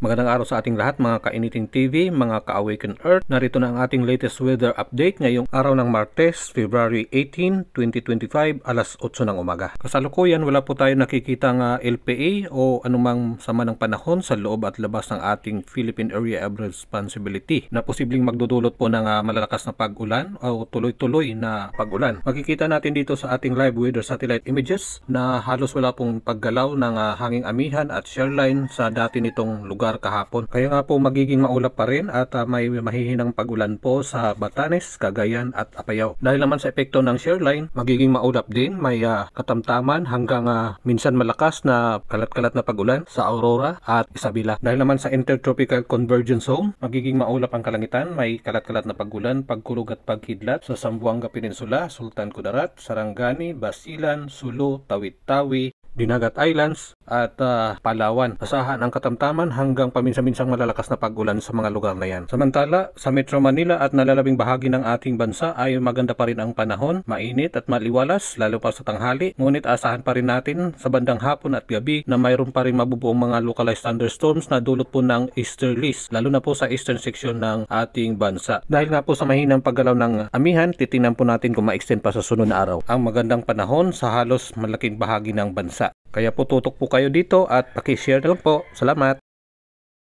Magandang araw sa ating lahat mga Kainiting TV, mga Ka-Awaken Earth. Narito na ang ating latest weather update ngayong araw ng Martes, February 18, 2025, alas 8 ng umaga. Kasalukuyan wala po tayo nakikitang LPA o anumang sama ng panahon sa loob at labas ng ating Philippine Area of Responsibility na posibleng magdudulot po ng malalakas na pag-ulan o tuloy-tuloy na pag-ulan. Makikita natin dito sa ating live weather satellite images na halos wala pong paggalaw ng hanging amihan at shoreline sa dati nitong lugar kahapon. Kaya nga po magiging maulap pa rin at may mahihinang pag-ulan po sa Batanes, Cagayan at Apayao. Dahil naman sa epekto ng shoreline, magiging maulap din, may katamtaman hanggang minsan malakas na kalat-kalat na pag-ulan sa Aurora at Isabela. Dahil naman sa Intertropical Convergence Zone, magiging maulap ang kalangitan, may kalat-kalat na pag-ulan, pagkulog at pagkidlat sa Zamboanga Peninsula, Sultan Kudarat, Sarangani, Basilan, Sulu, Tawi-Tawi, Dinagat Islands at Palawan. Asahan ang katamtaman hanggang paminsan-minsang malalakas na pag-ulan sa mga lugar na yan. Samantala, sa Metro Manila at nalalabing bahagi ng ating bansa ay maganda pa rin ang panahon, mainit at maliwalas lalo pa sa tanghali. Ngunit asahan pa rin natin sa bandang hapon at gabi na mayroon pa rin mabubuong mga localized thunderstorms na dulot po ng easterlies, lalo na po sa eastern section ng ating bansa. Dahil nga po sa mahinang paggalaw ng amihan, titingnan po natin kung ma-extend pa sa sunod na araw ang magandang panahon sa halos malaking bahagi ng bansa. Kaya po tutok po kayo dito at paki-share na lang po. Salamat!